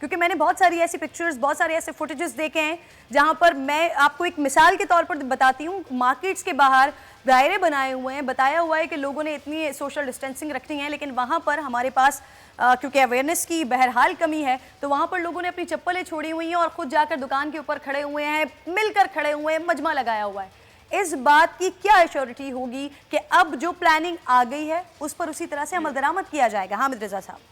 کیونکہ میں نے بہت ساری ایسی پکچرز، بہت سارے ایسے فوٹیجز دیکھے ہیں جہاں پر میں آپ کو ایک مثال کے طور پر بتاتی ہوں، مارکیٹس کے باہر دائرے بنائے ہوئے ہیں، بتایا ہوا ہے کہ لوگوں نے اتنی سوشل ڈسٹینسنگ رکھنی ہے، لیکن وہاں پر ہمارے پاس کیونکہ اویئرنیس کی بہرحال کمی ہے تو وہاں پر لوگوں نے اپنی چپلیں چھوڑی ہوئی ہیں اور خود جا کر دکان کے اوپر کھڑے ہوئے ہیں، مل کر کھڑے ہوئے ہیں، مجمع لگایا ہوا ہے۔ اس بات کی کیا ایشورٹی ہوگی کہ اب جو پلاننگ آ گئی ہے اس پر اسی طرح سے عمل درآمد کیا جائے گا؟ حامد رضا صاحب۔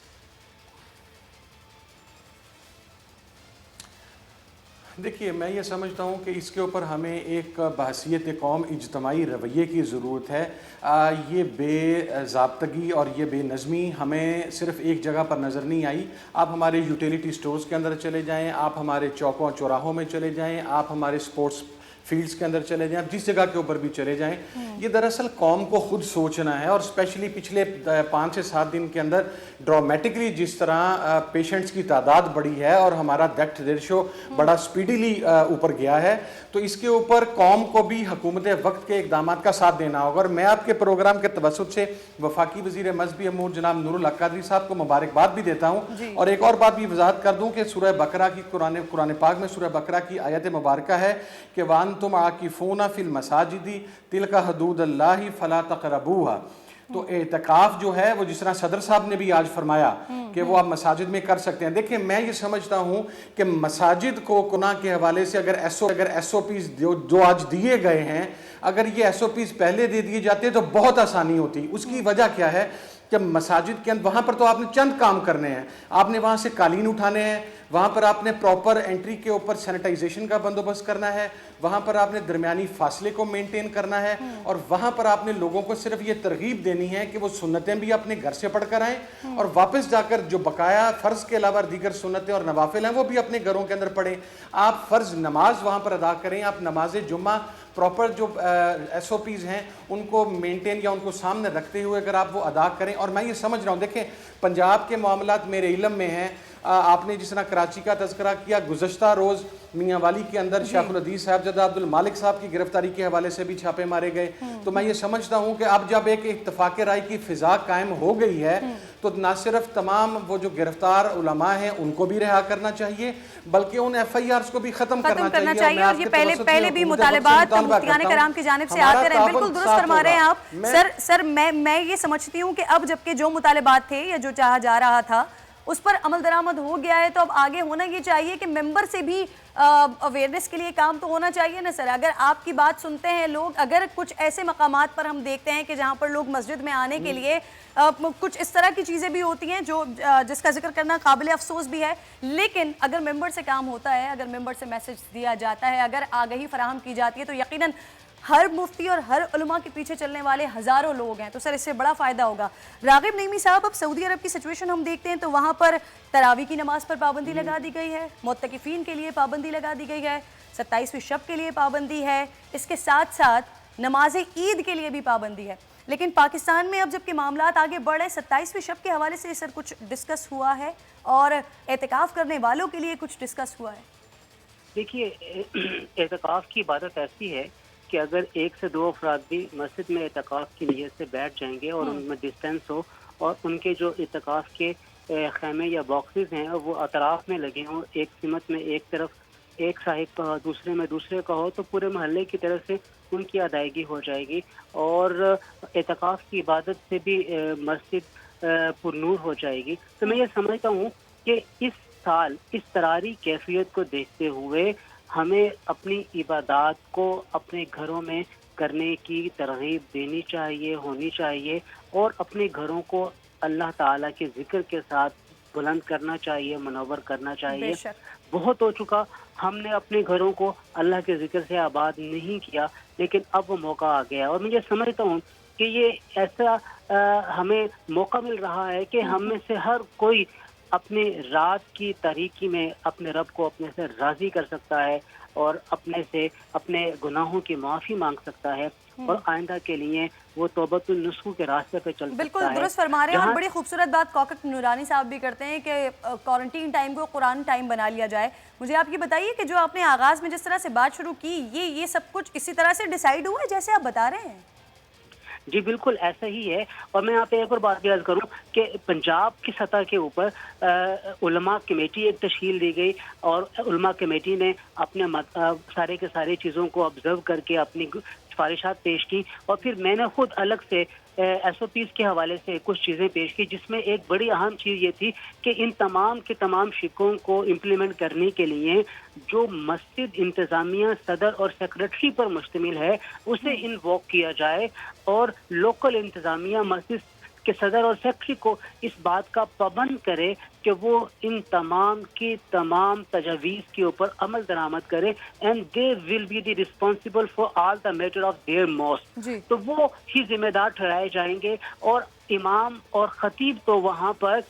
دیکھیے، میں یہ سمجھتا ہوں کہ اس کے اوپر ہمیں ایک بحیثیت قوم اجتماعی رویے کی ضرورت ہے۔ یہ بے ضابطگی اور یہ بے نظمی ہمیں صرف ایک جگہ پر نظر نہیں آئی۔ آپ ہمارے یوٹیلیٹی سٹورز کے اندر چلے جائیں، آپ ہمارے چوکوں چوراہوں میں چلے جائیں، آپ ہمارے سپورٹس فیلڈز کے اندر چلے جائیں، آپ جس جگہ کے اوپر بھی چلے جائیں، یہ دراصل قوم کو خود سوچنا ہے۔ اور اسپیشلی پچھلے 5 سے 7 دن کے اندر ڈرامیٹکلی جس طرح پیشنٹس کی تعداد بڑھی ہے اور ہمارا ڈیتھ ریشو بڑا سپیڈیلی اوپر گیا ہے، تو اس کے اوپر قوم کو بھی حکومت وقت کے اقدامات کا ساتھ دینا ہوگا۔ اور میں آپ کے پروگرام کے توسط سے وفاقی وزیر مذہبی امور جناب نور الحق قادری صاحب کو مبارکباد بھی دیتا ہوں، اور ایک اور بات بھی وضاحت کر دوں کہ سورہ بقرہ کی قرآن پاک میں سورہ بقرہ کی آیت مبارکہ ہے کہ وَأَنْتُمْ عَاكِفُونَ فِي الْمَسَاجِدِ تِلْكَ حُدُودُ اللَّهِ فَلَا تَقْرَبُوهَا۔ تو اعتکاف جو ہے وہ جس طرح صدر صاحب نے بھی آج فرمایا کہ وہ آپ مساجد میں کر سکتے ہیں۔ دیکھیں، میں یہ سمجھتا ہوں کہ مساجد کو گناہ کے حوالے سے اگر ایس او پیز جو آج دیے گئے ہیں، اگر یہ ایس او پیز پہلے دے دیے جاتے تو بہت آسانی ہوتی۔ اس کی وجہ کیا ہے کہ مساجد کے اندر وہاں پر تو آپ نے چند کام کرنے ہیں، آپ نے وہاں سے قالین اٹھانے ہیں، وہاں پر آپ نے پراپر انٹری کے اوپر سینیٹائزیشن کا بندوبست کرنا ہے، وہاں پر آپ نے درمیانی فاصلے کو مینٹین کرنا ہے، اور وہاں پر آپ نے لوگوں کو صرف یہ ترغیب دینی ہے کہ وہ سنتیں بھی اپنے گھر سے پڑھ کر آئیں، اور واپس جا کر جو بقایا فرض کے علاوہ دیگر سنتیں اور نوافل ہیں وہ بھی اپنے گھروں کے اندر پڑھیں۔ آپ فرض نماز وہاں پر ادا کریں، آپ نماز جمعہ پراپر جو ایس او پیز ہیں ان کو مینٹین یا ان کو سامنے رکھتے ہوئے اگر آپ وہ ادا کریں۔ اور میں یہ سمجھ رہا ہوں، دیکھیں پنجاب کے معاملات میرے علم میں ہیں، آپ نے جس طرح کراچی کا تذکرہ کیا، گزشتہ روز میاں والی کے اندر شیخ الحدیث صاحبزادہ عبد المالک صاحب کی گرفتاری کے حوالے سے بھی چھاپے مارے گئے۔ تو میں یہ سمجھتا ہوں کہ اب جب ایک اتفاق رائے کی فضا قائم ہو گئی ہے تو نہ صرف تمام وہ جو گرفتار علماء ہیں ان کو بھی رہا کرنا چاہیے، بلکہ ان ایف آئی آرز کو بھی ختم کرنا چاہیے۔ اور یہ پہلے بھی مطالبات مفتیان کرام کی جانب سے آتے رہے، بالکل درست فرما رہے ہیں آپ۔ سر میں یہ سمجھتی ہوں کہ اب جبکہ جو مطالبات تھے یا جو چاہا جا رہا تھا اس پر عمل درآمد ہو گیا ہے، تو اب آگے ہونا یہ چاہیے کہ ممبر سے بھی اویئرنس کے لیے کام تو ہونا چاہیے نا سر۔ اگر آپ کی بات سنتے ہیں لوگ، اگر کچھ ایسے مقامات پر ہم دیکھتے ہیں کہ جہاں پر لوگ مسجد میں آنے کے لیے کچھ اس طرح کی چیزیں بھی ہوتی ہیں جو جس کا ذکر کرنا قابل افسوس بھی ہے، لیکن اگر ممبر سے کام ہوتا ہے، اگر ممبر سے میسج دیا جاتا ہے، اگر آگہی فراہم کی جاتی ہے، تو یقیناً ہر مفتی اور ہر علماء کے پیچھے چلنے والے ہزاروں لوگ ہیں، تو سر اس سے بڑا فائدہ ہوگا۔ راغب نعیمی صاحب، اب سعودی عرب کی سچویشن ہم دیکھتے ہیں تو وہاں پر تراویح کی نماز پر پابندی لگا دی گئی ہے، معتکفین کے لیے پابندی لگا دی گئی ہے، 27ویں شب کے لیے پابندی ہے، اس کے ساتھ ساتھ نماز عید کے لیے بھی پابندی ہے۔ لیکن پاکستان میں اب جب کہ معاملات آگے بڑھے، 27ویں شب کے حوالے سے سر کچھ ڈسکس ہوا ہے اور اعتکاف کرنے والوں کے لیے کچھ ڈسکس ہوا ہے؟ دیکھیے، اعتکاف کی عبادت ایسی ہے کہ اگر 1 سے 2 افراد بھی مسجد میں اعتکاف کی نیت سے بیٹھ جائیں گے اور ان میں ڈسٹینس ہو، اور ان کے جو اعتکاف کے خیمے یا باکسز ہیں وہ اطراف میں لگے ہوں، ایک سمت میں ایک طرف ایک صاحب کا ہو، دوسرے میں دوسرے کا ہو، تو پورے محلے کی طرف سے ان کی ادائیگی ہو جائے گی، اور اعتکاف کی عبادت سے بھی مسجد پر نور ہو جائے گی۔ تو میں یہ سمجھتا ہوں کہ اس سال اس تراری کیفیت کو دیکھتے ہوئے ہمیں اپنی عبادات کو اپنے گھروں میں کرنے کی ترغیب دینی چاہیے، ہونی چاہیے، اور اپنے گھروں کو اللہ تعالیٰ کے ذکر کے ساتھ بلند کرنا چاہیے، منور کرنا چاہیے۔ بہت ہو چکا، ہم نے اپنے گھروں کو اللہ کے ذکر سے آباد نہیں کیا، لیکن اب وہ موقع آ گیا، اور مجھے سمجھتا ہوں کہ یہ ایسا ہمیں موقع مل رہا ہے کہ ہم میں سے ہر کوئی اپنے رات کی تاریکی میں اپنے رب کو اپنے سے راضی کر سکتا ہے، اور اپنے سے اپنے گناہوں کی معافی مانگ سکتا ہے، اور آئندہ کے لیے وہ توبۃ النصوح کے راستے پہ چل سکتا ہے۔ بالکل درست فرما رہے ہیں، اور بڑی خوبصورت بات کوکٹ نورانی صاحب بھی کرتے ہیں کہ کوارنٹین ٹائم کو قرآن ٹائم بنا لیا جائے۔ مجھے آپ یہ بتائیے کہ جو آپ نے آغاز میں جس طرح سے بات شروع کی، یہ سب کچھ اسی طرح سے ڈیسائیڈ ہوا ہے جیسے آپ بتا رہے ہیں؟ جی بالکل ایسا ہی ہے. اور میں یہاں پہ ایک اور بات بھی عرض کروں کہ پنجاب کی سطح کے اوپر علماء کمیٹی ایک تشکیل دی گئی اور علماء کمیٹی نے اپنے سارے کے سارے چیزوں کو آبزرو کر کے اپنی سفارشات پیش کی اور پھر میں نے خود الگ سے ایس او پیز کے حوالے سے کچھ چیزیں پیش کی جس میں ایک بڑی اہم چیز یہ تھی کہ ان تمام کے تمام شکوں کو امپلیمنٹ کرنے کے لیے جو مسجد انتظامیہ صدر اور سیکرٹری پر مشتمل ہے اسے انووک کیا جائے اور لوکل انتظامیہ مسجد کہ صدر اور سیکرٹری کو اس بات کا پابند کرے کہ وہ ان تمام کی تمام تجاویز کے اوپر عمل درآمد کرے and they will be the responsible for all the matter of their mosque. تو وہ ہی ذمہ دار ٹھہرائے جائیں گے اور امام اور خطیب تو وہاں پر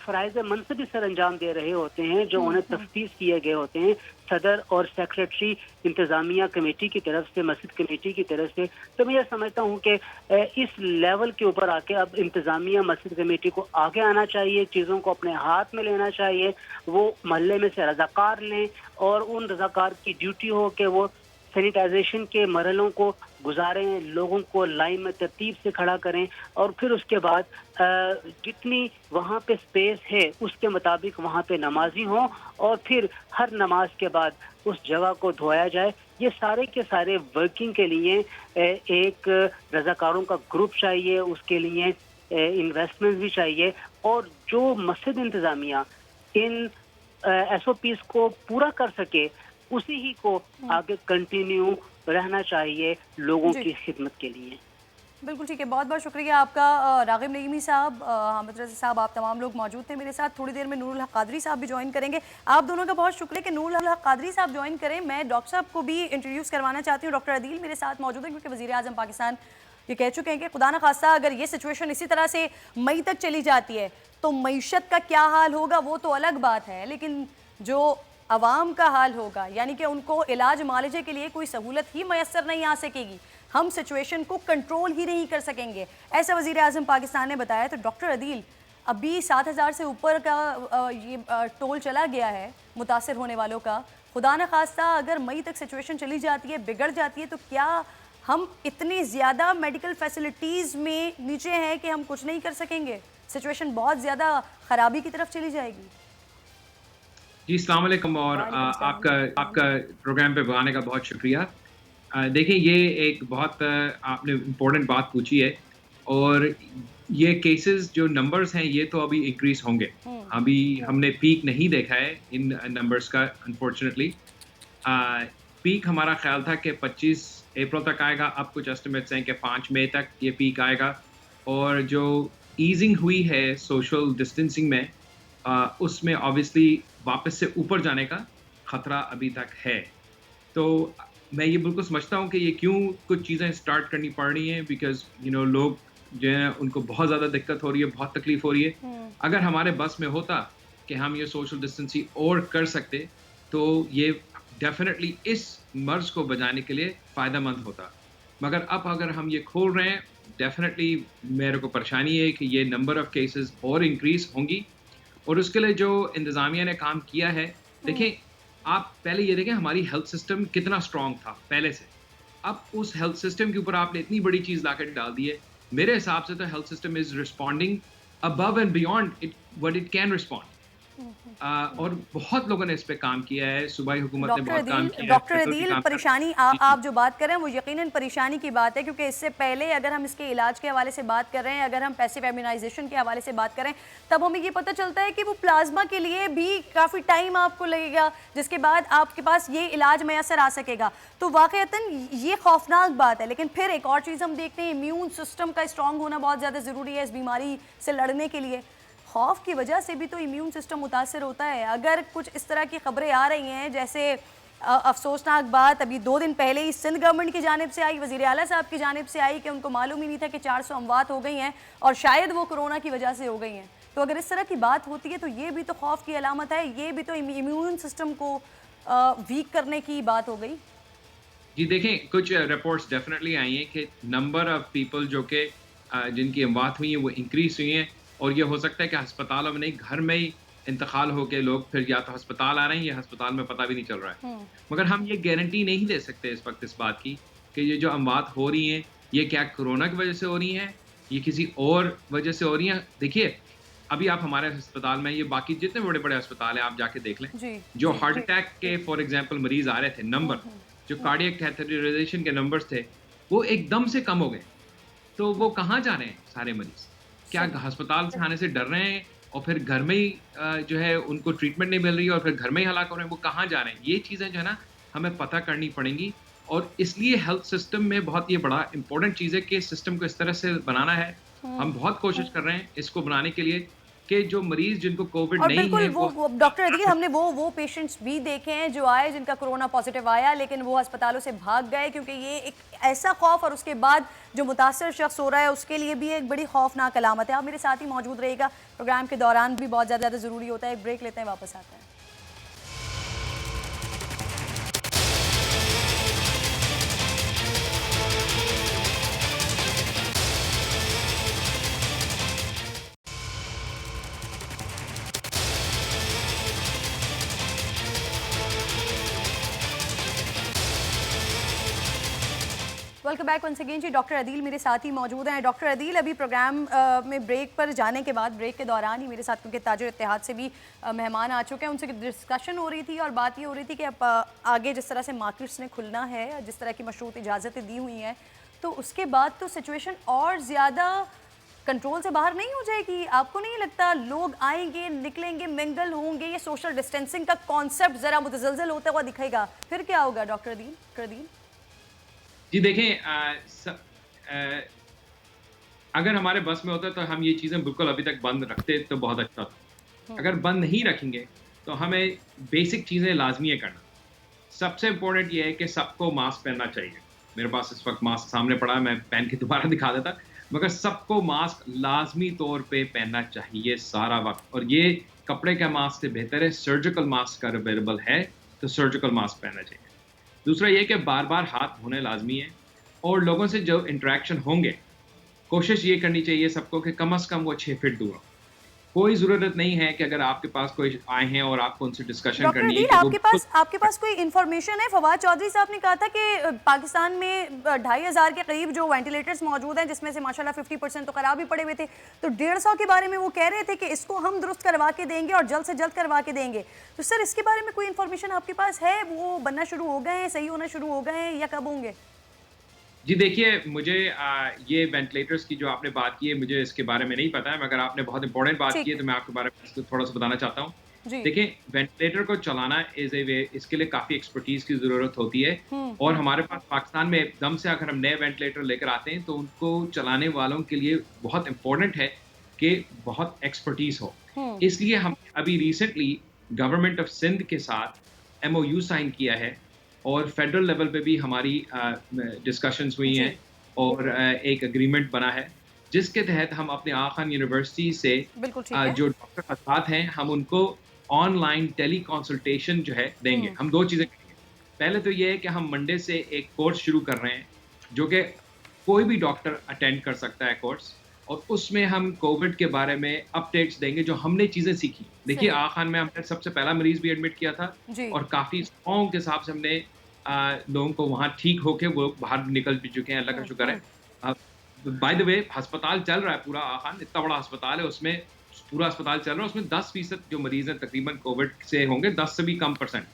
فرائض منصبی سر انجام دے رہے ہوتے ہیں جو انہیں تفتیش کیے گئے ہوتے ہیں صدر اور سیکرٹری انتظامیہ کمیٹی کی طرف سے مسجد کمیٹی کی طرف سے. تو میں یہ سمجھتا ہوں کہ اس لیول کے اوپر آ کے اب انتظامیہ مسجد کمیٹی کو آگے آنا چاہیے, چیزوں کو اپنے ہاتھ میں لینا چاہیے. وہ محلے میں سے رضاکار لیں اور ان رضاکار کی ڈیوٹی ہو کہ وہ سینیٹائزیشن کے مرحلوں کو گزاریں, لوگوں کو لائن میں ترتیب سے کھڑا کریں اور پھر اس کے بعد جتنی وہاں پہ سپیس ہے اس کے مطابق وہاں پہ نمازی ہوں اور پھر ہر نماز کے بعد اس جگہ کو دھویا جائے. یہ سارے کے سارے ورکنگ کے لیے ایک رضاکاروں کا گروپ چاہیے, اس کے لیے انویسٹمنٹ بھی چاہیے اور جو مسجد انتظامیہ ان ایس او پیز کو پورا کر سکے اسی ہی کو آگے کنٹینیو رہنا چاہیے لوگوں کی خدمت کے لیے. بالکل ٹھیک ہے, بہت بہت شکریہ آپ کا راغب نعیمی صاحب, حامد رضا صاحب, آپ تمام لوگ موجود تھے میرے ساتھ. تھوڑی دیر میں نور الحق قادری صاحب بھی جوائن کریں گے. آپ دونوں کا بہت شکریہ کہ نور الحق قادری صاحب جوائن کریں. میں ڈاکٹر صاحب کو بھی انٹروڈیوس کروانا چاہتی ہوں. ڈاکٹر عدیل میرے ساتھ موجود ہیں کیونکہ وزیر اعظم پاکستان یہ کہہ چکے ہیں کہ خدا نخواستہ اگر یہ سچویشن اسی طرح سے مئی تک چلی جاتی ہے تو معیشت کا کیا حال ہوگا وہ تو الگ بات ہے, لیکن جو عوام کا حال ہوگا یعنی کہ ان کو علاج معالجے کے لیے کوئی سہولت ہی میسر نہیں آ سکے گی, ہم سچویشن کو کنٹرول ہی نہیں کر سکیں گے, ایسا وزیر اعظم پاکستان نے بتایا. تو ڈاکٹر عدیل ابھی 7,000 سے اوپر کا یہ ٹول چلا گیا ہے متاثر ہونے والوں کا. خدا نخواستہ اگر مئی تک سچویشن چلی جاتی ہے, بگڑ جاتی ہے, تو کیا ہم اتنی زیادہ میڈیکل فیسلٹیز میں نیچے ہیں کہ ہم کچھ نہیں کر سکیں گے؟ سچویشن بہت زیادہ خرابی کی طرف چلی جائے گی. جی السلام علیکم اور آپ کا پروگرام پہ بلانے کا بہت شکریہ. دیکھیں یہ ایک بہت آپ نے امپورٹنٹ بات پوچھی ہے اور یہ کیسز جو نمبرز ہیں یہ تو ابھی انکریز ہوں گے. ابھی ہم نے پیک نہیں دیکھا ہے ان نمبرز کا انفارچونیٹلی. پیک ہمارا خیال تھا کہ 25 اپریل تک آئے گا, اب کچھ اسٹیمیٹس ہیں کہ 5 مئی تک یہ پیک آئے گا. اور جو ایزنگ ہوئی ہے سوشل ڈسٹینسنگ میں اس میں آبویسلی واپس سے اوپر جانے کا خطرہ ابھی تک ہے. تو میں یہ بالکل سمجھتا ہوں کہ یہ کیوں کچھ چیزیں اسٹارٹ کرنی پڑ رہی ہیں, بیکاز لوگ جو ہیں ان کو بہت زیادہ دقت ہو رہی ہے, بہت تکلیف ہو رہی ہے. اگر ہمارے بس میں ہوتا کہ ہم یہ سوشل ڈسٹینسنگ اور کر سکتے تو یہ ڈیفینیٹلی اس مرض کو بچانے کے لیے فائدہ مند ہوتا. مگر اب اگر ہم یہ کھول رہے ہیں ڈیفینیٹلی میرے کو پریشانی ہے کہ یہ نمبر آف کیسز اور انکریز ہوں گی. اور اس کے لیے جو انتظامیہ نے کام کیا ہے, دیکھیں آپ پہلے یہ دیکھیں ہماری ہیلتھ سسٹم کتنا اسٹرانگ تھا پہلے سے. اب اس ہیلتھ سسٹم کے اوپر آپ نے اتنی بڑی چیز لا کے ڈال دی ہے. میرے حساب سے تو health system is responding above and beyond what it can respond. اور بہت لوگوں نے اس پہ کام کیا ہے, صوبائی حکومت نے بہت کام کیا ہے. ڈاکٹر عدیل پریشانی آپ جو بات کر رہے ہیں وہ یقیناً پریشانی کی بات ہے, کیونکہ اس سے پہلے اگر ہم اس کے علاج کے حوالے سے بات کر رہے ہیں, اگر ہم پیسیو امیونائزیشن کے حوالے سے بات کریں, تب ہمیں یہ پتہ چلتا ہے کہ وہ پلازما کے لیے بھی کافی ٹائم آپ کو لگے گا, جس کے بعد آپ کے پاس یہ علاج میسر آ سکے گا. تو واقعتاً یہ خوفناک بات ہے. لیکن پھر ایک اور چیز ہم دیکھتے ہیں, امیون سسٹم کا اسٹرانگ ہونا بہت زیادہ ضروری ہے اس بیماری سے لڑنے کے لیے. خوف کی وجہ سے بھی تو امیون سسٹم متاثر ہوتا ہے. اگر کچھ اس طرح کی خبریں آ رہی ہیں, جیسے افسوسناک بات ابھی 2 دن پہلے ہی سندھ گورنمنٹ کی جانب سے آئی, وزیر اعلیٰ صاحب کی جانب سے آئی کہ ان کو معلوم ہی نہیں تھا کہ 400 اموات ہو گئی ہیں اور شاید وہ کورونا کی وجہ سے ہو گئی ہیں. تو اگر اس طرح کی بات ہوتی ہے تو یہ بھی تو خوف کی علامت ہے, یہ بھی تو امیون سسٹم کو ویک کرنے کی بات ہو گئی. جی دیکھیں کچھ رپورٹس ڈیفینیٹلی آئی ہیں کہ نمبر آف پیپل جو کہ جن کی اموات ہوئی ہیں وہ انکریز ہوئی ہیں. اور یہ ہو سکتا ہے کہ ہسپتالوں میں نہیں, گھر میں ہی انتقال ہو کے لوگ پھر یا تو ہسپتال آ رہے ہیں یا ہسپتال میں پتہ بھی نہیں چل رہا ہے. مگر ہم یہ گارنٹی نہیں دے سکتے اس وقت اس بات کی کہ یہ جو اموات ہو رہی ہیں یہ کیا کورونا کی وجہ سے ہو رہی ہیں, یہ کسی اور وجہ سے ہو رہی ہیں. دیکھیے ابھی آپ ہمارے ہسپتال میں, یہ باقی جتنے بڑے بڑے ہسپتال ہیں آپ جا کے دیکھ لیں, جو ہارٹ اٹیک کے فار ایگزامپل مریض آ رہے تھے, نمبر جو کارڈیاک کیتھیٹرائزیشن کے نمبرز تھے وہ ایک دم سے کم ہو گئے. تو وہ کہاں جا رہے ہیں سارے مریض؟ کیا ہسپتال سے آنے سے ڈر رہے ہیں اور پھر گھر میں ہی جو ہے ان کو ٹریٹمنٹ نہیں مل رہی اور پھر گھر میں ہی ہلاک ہو رہے ہیں؟ وہ کہاں جا رہے ہیں؟ یہ چیزیں جو ہے نا ہمیں پتہ کرنی پڑیں گی. اور اس لیے ہیلتھ سسٹم میں بہت یہ بڑا امپورٹنٹ چیز ہے کہ سسٹم کو اس طرح سے بنانا ہے. ہم بہت کوشش کر رہے ہیں اس کو بنانے کے لیے کہ جو مریض جن کو کووڈ نہیں ہے, وہ ڈاکٹر عدیل ہم نے وہ پیشنٹس بھی دیکھے ہیں جو آئے جن کا کرونا پازیٹیو آیا لیکن وہ ہسپتالوں سے بھاگ گئے, کیونکہ یہ ایک ایسا خوف, اور اس کے بعد جو متاثر شخص ہو رہا ہے اس کے لیے بھی ایک بڑی خوفناک علامت ہے. آپ میرے ساتھ ہی موجود رہے گا, پروگرام کے دوران بھی بہت زیادہ ضروری ہوتا ہے. ایک بریک لیتے ہیں, واپس آتے ہیں. Welcome back once again. جی ڈاکٹر عدیل میرے ساتھ ہی موجود ہیں. ڈاکٹر عدیل ابھی پروگرام میں بریک پر جانے کے بعد, بریک کے دوران ہی میرے ساتھ کیونکہ تاجر اتحاد سے بھی مہمان آ چکے ہیں, ان سے ڈسکشن ہو رہی تھی اور بات یہ ہو رہی تھی کہ اب آگے جس طرح سے مارکیٹس نے کھلنا ہے, جس طرح کی مشروط اجازتیں دی ہوئی ہیں, تو اس کے بعد تو سچویشن اور زیادہ کنٹرول سے باہر نہیں ہو جائے گی؟ آپ کو نہیں لگتا لوگ آئیں گے, نکلیں گے, منگل ہوں گے, یہ سوشل ڈسٹینسنگ کا کانسیپٹ ذرا متزلزل ہوتا ہوا دکھے گا, پھر کیا ہوگا ڈاکٹر عدیل؟ جی دیکھیں اگر ہمارے بس میں ہوتا تو ہم یہ چیزیں بالکل ابھی تک بند رکھتے تو بہت اچھا تھا. اگر بند نہیں رکھیں گے تو ہمیں بیسک چیزیں لازمی ہے کرنا. سب سے امپورٹنٹ یہ ہے کہ سب کو ماسک پہننا چاہیے. میرے پاس اس وقت ماسک سامنے پڑا ہے, میں پہن کے دوبارہ دکھا دیتا, مگر سب کو ماسک لازمی طور پہ پہننا چاہیے سارا وقت. اور یہ کپڑے کا ماسک سے بہتر ہے, سرجیکل ماسک اگر اویلیبل ہے تو سرجیکل ماسک پہننا چاہیے. دوسرا یہ کہ بار بار ہاتھ دھونے لازمی ہے, اور لوگوں سے جو انٹریکشن ہوں گے کوشش یہ کرنی چاہیے سب کو کہ کم از کم وہ 6 فٹ دور ہو. کوئی ضرورت نہیں ہے کہ اگر آپ کے پاس کوئی آئے ہیں اور آپ کو ان سے ڈسکشن کرنی ہے. آپ کے پاس کوئی انفارمیشن ہے؟ فواد چودھری صاحب نے کہا تھا کہ پاکستان میں 2500 کے قریب جو وینٹیلیٹرز موجود ہیں, جس میں سے ماشاءاللہ 50% تو خراب ہی پڑے ہوئے تھے, تو 150 کے بارے میں وہ کہہ رہے تھے کہ اس کو ہم درست کروا کے دیں گے اور جلد سے جلد کروا کے دیں گے. تو سر اس کے بارے میں کوئی انفارمیشن آپ کے پاس ہے؟ وہ بننا شروع ہو گئے ہیں, صحیح ہونا شروع ہو گئے ہیں, یا کب ہوں گے؟ جی دیکھیے مجھے یہ وینٹیلیٹرز کی جو آپ نے بات کی ہے مجھے اس کے بارے میں نہیں پتا ہے, مگر آپ نے بہت امپورٹنٹ بات کی ہے تو میں آپ کے بارے میں تھوڑا سا بتانا چاہتا ہوں. دیکھیں وینٹیلیٹر کو چلانا اس کے لیے کافی ایکسپرٹیز کی ضرورت ہوتی ہے, اور ہمارے پاس پاکستان میں ایک دم سے اگر ہم نئے وینٹیلیٹر لے کر آتے ہیں تو ان کو چلانے والوں کے لیے بہت امپورٹنٹ ہے کہ بہت ایکسپرٹیز ہو. اس لیے ہم ابھی ریسنٹلی گورنمنٹ آف سندھ کے ساتھ MOU سائن کیا ہے, اور فیڈرل لیول پہ بھی ہماری ڈسکشنز ہوئی ہیں, اور ایک اگریمنٹ بنا ہے جس کے تحت ہم اپنے آغا خان یونیورسٹی سے جو ڈاکٹر حضرات ہیں ہم ان کو آن لائن ٹیلی کنسلٹیشن جو ہے دیں گے. ہم 2 چیزیں کریں گے. پہلے تو یہ ہے کہ ہم منڈے سے ایک کورس شروع کر رہے ہیں جو کہ کوئی بھی ڈاکٹر اٹینڈ کر سکتا ہے کورس, اور اس میں ہم کووڈ کے بارے میں اپڈیٹس دیں گے جو ہم نے چیزیں سیکھی. دیکھیے آغا خان میں ہم نے سب سے پہلا مریض بھی ایڈمٹ کیا تھا, اور کافی اسٹرانگ کے حساب سے ہم نے لوگوں کو وہاں ٹھیک ہو کے وہ باہر نکل بھی چکے ہیں, اللہ کا شکر ہے. بائی دا وے ہسپتال چل رہا ہے پورا, آغا خان اتنا بڑا ہسپتال ہے, اس میں پورا ہسپتال چل رہا ہے, اس میں 10% جو مریض ہیں تقریباً کووڈ سے ہوں گے, 10 سے بھی کم %.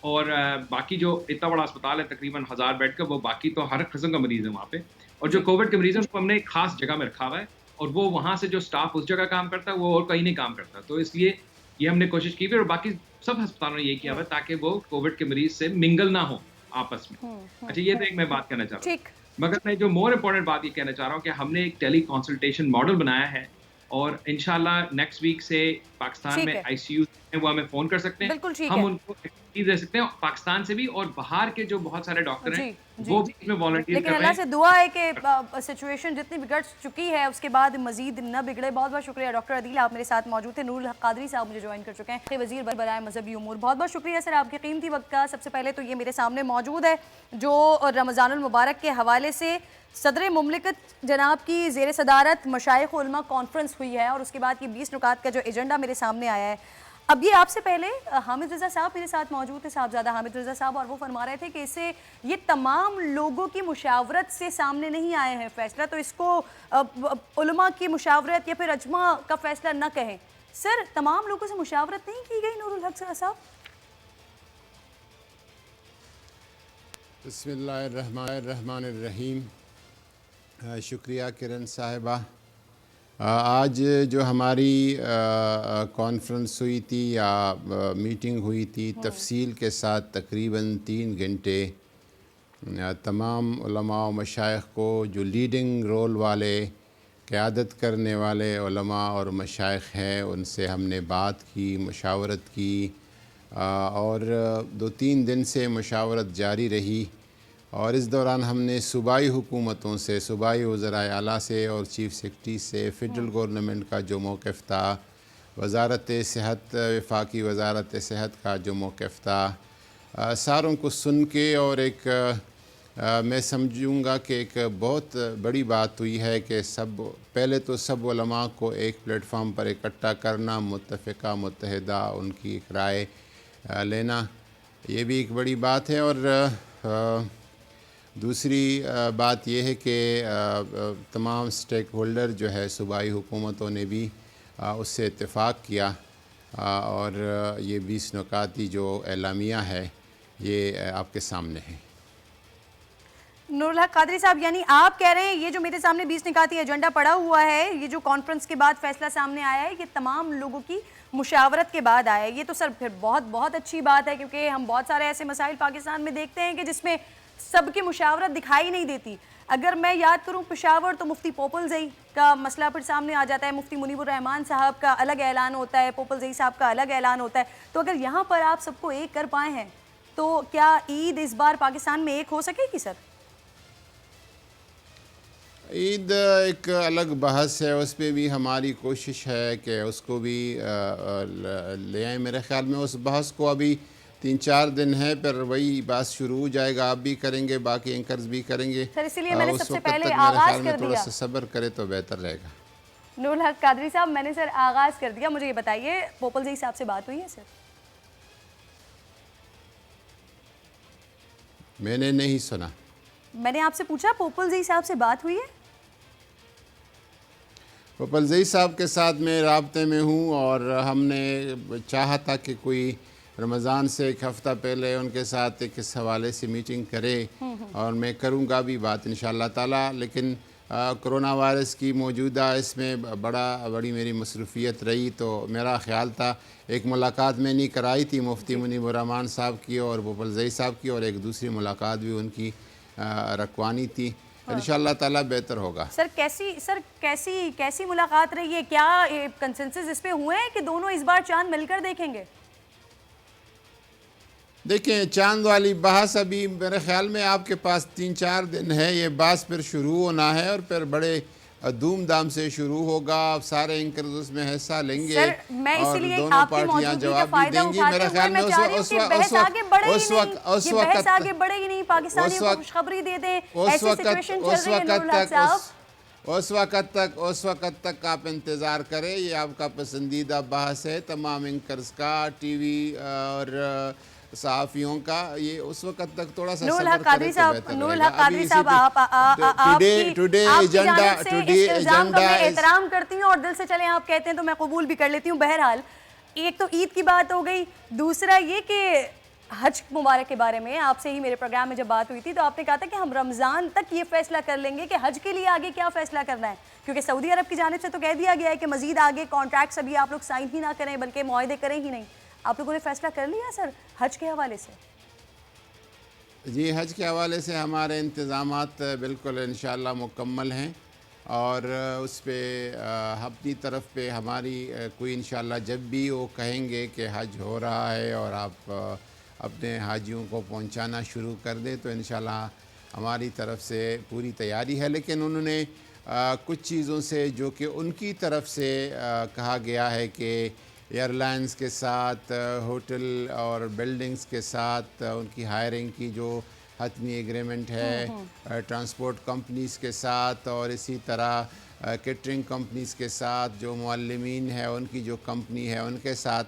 اور باقی جو اتنا بڑا ہسپتال ہے تقریباً 1000 بیڈ کا, وہ باقی تو ہر قسم کا مریض ہے وہاں پہ. اور جو کووڈ کے مریض ہیں اس کو ہم نے ایک خاص جگہ میں رکھا ہوا ہے, اور وہ وہاں سے جو اسٹاف اس جگہ کام کرتا ہے وہ اور کہیں نہیں کام کرتا. تو اس لیے یہ ہم نے کوشش کی ہوئی, اور باقی سب ہسپتالوں نے یہ کیا ہوا ہے تاکہ وہ کووڈ کے مریض سے منگل نہ ہو آپس میں. اچھا یہ تو ایک میں بات کہنا چاہ رہا ہوں, مگر میں جو مور امپورٹنٹ بات یہ کہنا چاہ رہا ہوں کہ ہم نے ایک ٹیلی کنسلٹیشن ماڈل بنایا ہے, اور انشاءاللہ نیکسٹ ویک سے پاکستان میں ICU وہ ہمیں فون کر سکتے ہیں, ہم ان کو ایکٹیویٹیز دے سکتے ہیں پاکستان سے بھی, اور باہر کے جو بہت سارے ڈاکٹر ہیں وہ بھی اس میں والنٹیئر کر رہے ہیں. لیکن اللہ سے دعا ہے کہ سچویشن جتنی بگڑ چکی ہے اس کے بعد مزید نہ بگڑے. بہت بہت شکریہ ڈاکٹر عدیل, آپ میرے ساتھ موجود تھے. نور الحق قادری صاحب مجھے جوائن کر چکے ہیں, وزیر برائے مذہبی امور. بہت بہت شکریہ سر آپ کے قیمتی وقت کا. سب سے پہلے تو یہ میرے سامنے موجود ہے جو رمضان المبارک کے حوالے سے صدر مملکت جناب کی زیر صدارت مشائخ علماء کانفرنس ہوئی ہے, اور اس کے بعد یہ 20 نکات کا جو ایجنڈا میرے سامنے آیا ہے. اب یہ آپ سے پہلے حامد رضا صاحب میرے ساتھ موجود تھے, صاحبزادہ حامد رضا صاحب, اور وہ فرما رہے تھے کہ اسے یہ تمام لوگوں کی مشاورت سے سامنے نہیں آئے ہیں فیصلہ, تو اس کو علماء کی مشاورت یا پھر اجماع کا فیصلہ نہ کہیں. سر, تمام لوگوں سے مشاورت نہیں کی گئی نور الحق صاحب؟ بسم اللہ الرحمن الرحیم. شکریہ کرن صاحبہ. آج جو ہماری کانفرنس ہوئی تھی یا میٹنگ ہوئی تھی, تفصیل کے ساتھ تقریباً 3 گھنٹے تمام علماء و مشائخ کو, جو لیڈنگ رول والے, قیادت کرنے والے علماء اور مشائخ ہیں, ان سے ہم نے بات کی, مشاورت کی, اور 2-3 دن سے مشاورت جاری رہی. اور اس دوران ہم نے صوبائی حکومتوں سے, صوبائی وزرائے اعلیٰ سے اور چیف سیکرٹری سے, فیڈرل گورنمنٹ کا جو موقف تھا, وزارت صحت, وفاقی وزارت صحت کا جو موقف تھا, ساروں کو سن کے, اور ایک میں سمجھوں گا کہ ایک بہت بڑی بات ہوئی ہے کہ پہلے تو سب علماء کو ایک پلیٹ فارم پر اکٹھا کرنا, متفقہ متحدہ ان کی ایک رائے لینا, یہ بھی ایک بڑی بات ہے. اور دوسری بات یہ ہے کہ تمام سٹیک ہولڈر جو ہے صوبائی حکومتوں نے بھی اس سے اتفاق کیا, اور یہ 20 نکاتی جو اعلامیہ ہے یہ آپ کے سامنے ہے. نور الحق قادری صاحب, یعنی آپ کہہ رہے ہیں یہ جو میرے سامنے 20 نکاتی ایجنڈا پڑا ہوا ہے, یہ جو کانفرنس کے بعد فیصلہ سامنے آیا ہے, یہ تمام لوگوں کی مشاورت کے بعد آیا ہے. یہ تو سر پھر بہت بہت اچھی بات ہے, کیونکہ ہم بہت سارے ایسے مسائل پاکستان میں دیکھتے ہیں کہ جس میں سب کی مشاورت دکھائی نہیں دیتی. اگر میں یاد کروں پشاور, تو مفتی پوپل زئی کا مسئلہ پھر سامنے آ جاتا ہے, مفتی منیب الرحمان صاحب کا الگ اعلان ہوتا ہے, پوپل زئی صاحب کا الگ اعلان ہوتا ہے. تو اگر یہاں پر آپ سب کو ایک کر پائے ہیں, تو کیا عید اس بار پاکستان میں ایک ہو سکے گی سر؟ عید ایک الگ بحث ہے, اس پہ بھی ہماری کوشش ہے کہ اس کو بھی لے آئیں. میرے خیال میں اس بحث کو ابھی 3-4 دن ہے, پھر وہی بات شروع ہو جائے گا. آپ بھی کریں گے, باقی اینکرز بھی کریں گے. سر اسی لیے میں نے سب سے پہلے میرے آغاز خیال میں کر تھوڑا دیا. سا صبر کرے تو بہتر رہے گا. نور الحق قادری صاحب, میں نے سر آغاز کر دیا. مجھے یہ بتائیے, پوپل زئی صاحب سے بات ہوئی ہے سر؟ میں نے نہیں سنا. میں نے آپ سے پوچھا پوپل زئی صاحب سے بات ہوئی ہے؟ پوپل زئی صاحب کے ساتھ میں رابطے میں ہوں, اور ہم نے چاہا تھا کہ کوئی رمضان سے 1 ہفتہ پہلے ان کے ساتھ ایک اس حوالے سے میٹنگ کرے, اور میں کروں گا بھی بات انشاءاللہ تعالی. لیکن کرونا وائرس کی موجودہ اس میں بڑی میری مصروفیت رہی, تو میرا خیال تھا ایک ملاقات میں نہیں کرائی تھی مفتی منیب الرحمان صاحب کی اور پوپل زئی صاحب کی, اور ایک دوسری ملاقات بھی ان کی رکھوانی تھی. انشاءاللہ تعالی بہتر ہوگا. سر کیسی ملاقات رہی ہے؟ کیا کنسنسس اس پہ ہوئے ہیں کہ دونوں اس بار چاند مل کر دیکھیں گے؟ دیکھیں, چاند والی بحث ابھی میرے خیال میں آپ کے پاس 3-4 دن ہے. یہ بحث پھر شروع ہونا ہے, اور پھر بڑے دھوم دھام سے شروع ہوگا. آپ سارے اینکرز اس میں حصہ لیں گے, اور دونوں پارٹیاں جواب بھی دیں گی. میرے خیال میں اس وقت تک آپ انتظار کریں. یہ آپ کا پسندیدہ بحث ہے تمام اینکرز کا, ٹی وی اور صحافیوں کا. یہ اس وقت تک تھوڑا سا صبر کریں تو بہتر نور رہے الحق قادری صاحب, آپ کی جانب سے اس الزام کا میں احترام کرتی ہوں, اور دل سے چلیں آپ کہتے ہیں تو میں قبول بھی کر لیتی ہوں. بہرحال ایک تو عید کی بات ہو گئی, دوسرا یہ کہ حج مبارک کے بارے میں آپ سے ہی میرے پروگرام میں جب بات ہوئی تھی تو آپ نے کہا تھا کہ ہم رمضان تک یہ فیصلہ کر لیں گے کہ حج کے لیے آگے کیا فیصلہ کرنا ہے, کیونکہ سعودی عرب کی جانب سے تو کہہ دیا گیا ہے کہ مزید آگے کانٹریکٹس ابھی آپ لوگ سائن ہی نہ کریں بلکہ معاہدے کریں ہی نہیں. آپ لوگوں نے فیصلہ کر لیا سر حج کے حوالے سے؟ جی, حج کے حوالے سے ہمارے انتظامات بالکل انشاءاللہ مکمل ہیں, اور اس پہ اپنی طرف پہ ہماری کوئی انشاءاللہ جب بھی وہ کہیں گے کہ حج ہو رہا ہے اور آپ اپنے حاجیوں کو پہنچانا شروع کر دیں تو انشاءاللہ ہماری طرف سے پوری تیاری ہے. لیکن انہوں نے کچھ چیزوں سے جو کہ ان کی طرف سے کہا گیا ہے کہ ایئر لائنز کے ساتھ, ہوٹل اور بلڈنگز کے ساتھ ان کی ہائرنگ کی جو حتمی ایگریمنٹ ہے, ٹرانسپورٹ کمپنیز کے ساتھ, اور اسی طرح کیٹرنگ کمپنیز کے ساتھ, جو معلمین ہیں ان کی جو کمپنی ہے ان کے ساتھ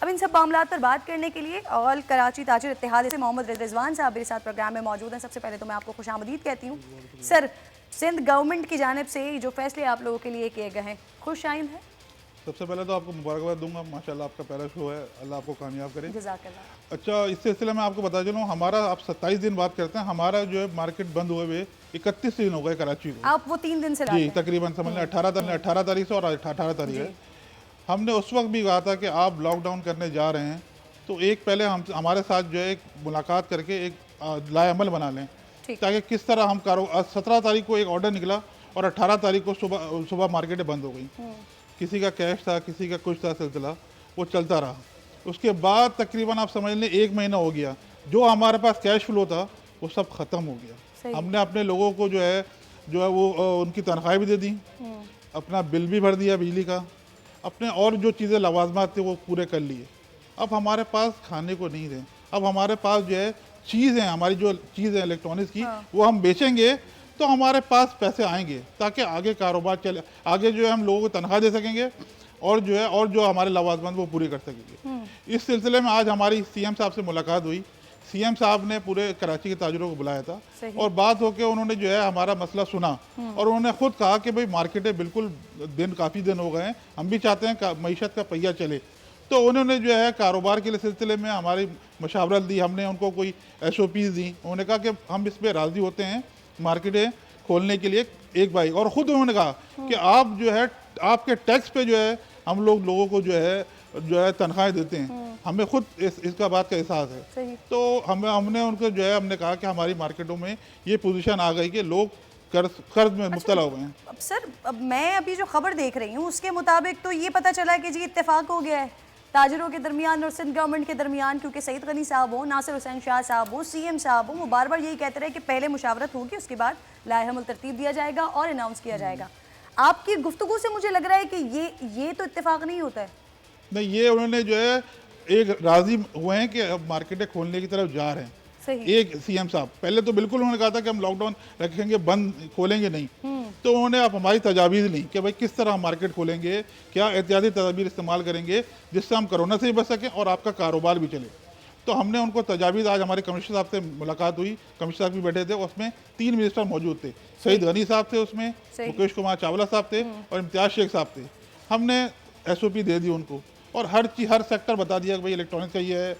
اب ان سب معاملات پر بات کرنے کے لیے آل کراچی تاجر اتحاد سے محمد رضوان صاحب میرے ساتھ پروگرام میں موجود ہیں. سب سے پہلے تو میں آپ کو خوش آمدید کہتی ہوں. سر، سندھ گورنمنٹ کی جانب سے جو فیصلے آپ لوگوں کے لیے کیے گئے ہیں خوش آئند ہے؟ سب سے پہلے تو آپ کو مبارکباد دوں گا، ماشاءاللہ آپ کا پہلا شو ہے، اللہ آپ کو کامیاب کرے. جزاک اللہ. اچھا، اس سلسلے میں آپ کو بتا چلوں، ہمارا آپ 27 دن بات کرتے ہیں، ہمارا جو ہے مارکیٹ بند ہوئے ہوئے 31 دن ہو گئے کراچی کو. آپ وہ 3 دن سے لاتے جی ہیں؟ تقریباً سمجھ لیں 18 تاریخ سے اور 18 تاریخ ہے. ہم نے اس وقت بھی کہا تھا کہ آپ لاک ڈاؤن کرنے جا رہے ہیں تو ایک پہلے ہمارے ساتھ جو ہے ایک ملاقات کر کے ایک لائے عمل بنا لیں، تاکہ کس طرح ہم 17 تاریخ کو ایک آرڈر نکلا اور 18 تاریخ کو صبح مارکیٹیں بند ہو گئیں. کسی کا کیش تھا، کسی کا کچھ تھا، سلسلہ وہ چلتا رہا. اس کے بعد تقریباً آپ سمجھ لیں 1 مہینہ ہو گیا، جو ہمارے پاس کیش فلو تھا وہ سب ختم ہو گیا. ہم نے اپنے لوگوں کو جو ہے وہ ان کی تنخواہیں بھی دے دی، اپنا بل بھی بھر دیا بجلی کا، اپنے اور جو چیزیں لوازمات تھے وہ پورے کر لیے. اب ہمارے پاس کھانے کو نہیں رہے. اب ہمارے پاس جو ہے چیزیں، ہماری جو چیزیں الیکٹرانکس کی وہ ہم بیچیں گے تو ہمارے پاس پیسے آئیں گے، تاکہ آگے کاروبار چلے، آگے جو ہے ہم لوگوں کو تنخواہ دے سکیں گے اور جو ہمارے لوازمات وہ پوری کر سکیں گے. اس سلسلے میں آج ہماری سی ایم صاحب سے ملاقات ہوئی. سی ایم صاحب نے پورے کراچی کے تاجروں کو بلایا تھا اور بات ہو کے انہوں نے جو ہے ہمارا مسئلہ سنا اور انہوں نے خود کہا کہ بھئی مارکیٹیں بالکل کافی دن ہو گئے ہیں، ہم بھی چاہتے ہیں کہ معیشت کا پہیہ چلے. تو انہوں نے جو ہے کاروبار کے سلسلے میں ہماری مشاورت دی، ہم نے ان کو کوئی SOPs دی. انہوں نے کہا کہ ہم اس پہ راضی ہوتے ہیں مارکیٹیں کھولنے کے لیے ایک بائی. اور خود انہوں نے کہا کہ آپ جو ہے آپ کے ٹیکس پہ جو ہے ہم لوگوں کو جو ہے تنخواہیں دیتے ہیں، ہمیں خود اس کا بات کا احساس ہے. تو ہم نے ان کو جو ہے ہم نے کہا کہ ہماری مارکیٹوں میں یہ پوزیشن آ گئی کہ لوگ قرض میں مبتلا ہو گئے ہیں. اب سر، اب میں ابھی جو خبر دیکھ رہی ہوں اس کے مطابق تو یہ پتہ چلا کہ جی اتفاق ہو گیا ہے تاجروں کے درمیان اور سندھ گورنمنٹ کے درمیان، کیونکہ سعید غنی صاحب ہوں، ناصر حسین شاہ صاحب ہوں، سی ایم صاحب ہوں، وہ بار بار یہی کہتے رہے کہ پہلے مشاورت ہوگی، اس کے بعد لائحہ عمل ترتیب دیا جائے گا اور اناؤنس کیا جائے گا. آپ کی گفتگو سے مجھے لگ رہا ہے کہ یہ تو اتفاق نہیں ہوتا ہے. نہیں، یہ انہوں نے جو ہے ایک راضی ہوئے ہیں کہ اب مارکیٹیں کھولنے کی طرف جا رہے ہیں. ایک سی ایم صاحب پہلے تو بالکل انہوں نے کہا تھا کہ ہم لاک ڈاؤن رکھیں گے، بند کھولیں گے نہیں. تو انہوں نے اب ہماری تجاویز لی کہ بھائی کس طرح ہم مارکیٹ کھولیں گے، کیا احتیاطی تدابیر استعمال کریں گے جس سے ہم کرونا سے بھی بچ سکیں اور آپ کا کاروبار بھی چلے. تو ہم نے ان کو تجاویز، آج ہمارے کمشنر صاحب سے ملاقات ہوئی، کمشنر صاحب بھی بیٹھے تھے، اس میں 3 منسٹر موجود تھے. سعید غنی صاحب تھے اس میں، مکیش کمار چاولہ صاحب تھے اور امتیاز شیخ صاحب تھے. ہم نے SOP دے دی ان کو اور ہر سیکٹر بتا دیا کہ بھائی الیکٹرانکس کا یہ ہے،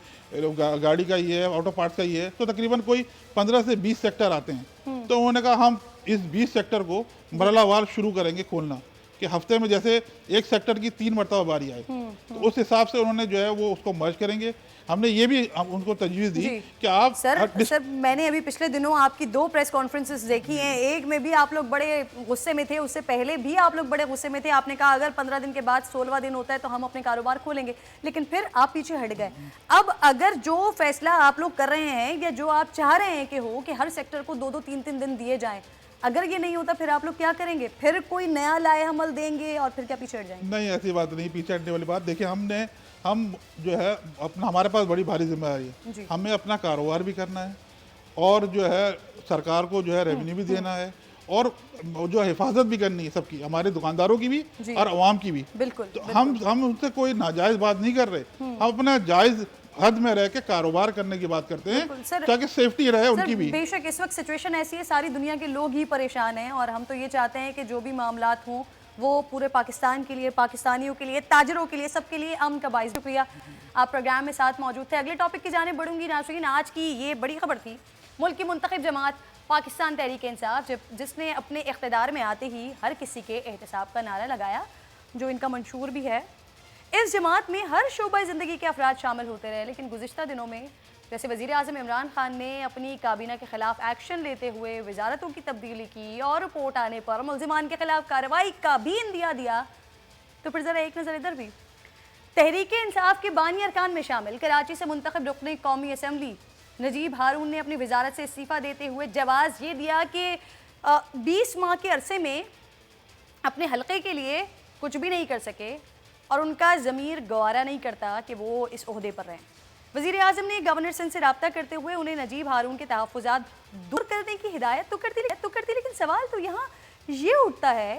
گاڑی کا یہ ہے، آٹو پارٹس کا یہ ہے. تو تقریباً کوئی 15 سے 20 سیکٹر آتے ہیں. تو انہوں نے کہا ہم اس 20 سیکٹر کو مرحلہ وار شروع کریں گے کھولنا، کہ ہفتے میں جیسے ایک سیکٹر کی 3 مرتبہ باری آئے. تو اس حساب سے انہوں نے جو ہے وہ اس کو مرج کریں گے. ہم نے یہ بھی ان کو تجویز دی کہ آپ سر میں نے ابھی پچھلے دنوں آپ کی 2 پریس کانفرنسز دیکھی ہیں. ایک میں بھی آپ لوگ بڑے غصے میں تھے، اس سے پہلے بھی آپ لوگ بڑے غصے میں تھے. آپ نے کہا اگر 15 دن کے بعد 16واں دن ہوتا ہے تو ہم اپنے کاروبار کھولیں گے، لیکن پھر آپ پیچھے ہٹ گئے. اب اگر جو فیصلہ آپ لوگ کر رہے ہیں یا جو آپ چاہ رہے ہیں کہ ہر سیکٹر کو 2-2 3-3 دن دیے جائیں، اگر یہ نہیں ہوتا پھر آپ لوگ کیا کریں گے؟ پھر کوئی نیا لائحہ عمل دیں گے اور پھر کیا پیچھے ہٹ جائیں گے؟ نہیں، ایسی بات نہیں، پیچھے ہٹنے والی بات. دیکھیں ہم جو ہے ہمارے پاس بڑی بھاری ذمہ داری ہے. ہمیں اپنا کاروبار بھی کرنا ہے اور جو ہے سرکار کو جو ہے ریونیو بھی دینا ہے اور جو حفاظت بھی کرنی ہے سب کی، ہمارے دکانداروں کی بھی اور عوام کی بھی. بالکل. ہم ان سے کوئی ناجائز بات نہیں کر رہے، ہم اپنا جائز حد میں رہ کے کاروبار کرنے کی بات کرتے ہیں تاکہ سیفٹی رہے ان کی بھی. بے شک اس وقت سچویشن ایسی ہے، ساری دنیا کے لوگ ہی پریشان ہیں اور ہم تو یہ چاہتے ہیں کہ جو بھی معاملات ہوں وہ پورے پاکستان کے لیے، پاکستانیوں کے لیے، تاجروں کے لیے، سب کے لیے امن کا باعث. شکریہ، آپ پروگرام میں ساتھ موجود تھے. اگلے ٹاپک کی جانب بڑھوں گی ناظرین. آج کی یہ بڑی خبر تھی، ملک کی منتخب جماعت پاکستان تحریک انصاف جس نے اپنے اقتدار میں آتے ہی ہر کسی کے احتساب کا نعرہ لگایا، جو ان کا منشور بھی ہے. اس جماعت میں ہر شعبہ زندگی کے افراد شامل ہوتے رہے، لیکن گزشتہ دنوں میں جیسے وزیر اعظم عمران خان نے اپنی کابینہ کے خلاف ایکشن لیتے ہوئے وزارتوں کی تبدیلی کی اور رپورٹ آنے پر ملزمان کے خلاف کارروائی کا بھی اندیا دیا، تو پھر ذرا ایک نظر ادھر بھی. تحریک انصاف کے بانی ارکان میں شامل کراچی سے منتخب رکن قومی اسمبلی نجیب ہارون نے اپنی وزارت سے استعفیٰ دیتے ہوئے جواز یہ دیا کہ 20 ماہ کے عرصے میں اپنے حلقے کے لیے کچھ بھی نہیں کر سکے اور ان کا ضمیر گوارا نہیں کرتا کہ وہ اس عہدے پر رہیں. وزیر اعظم نے گورنر سندھ سے رابطہ کرتے ہوئے انہیں نجیب ہارون کے تحفظات دور کرنے کی ہدایت تو کرتی، لیکن سوال تو یہاں یہ اٹھتا ہے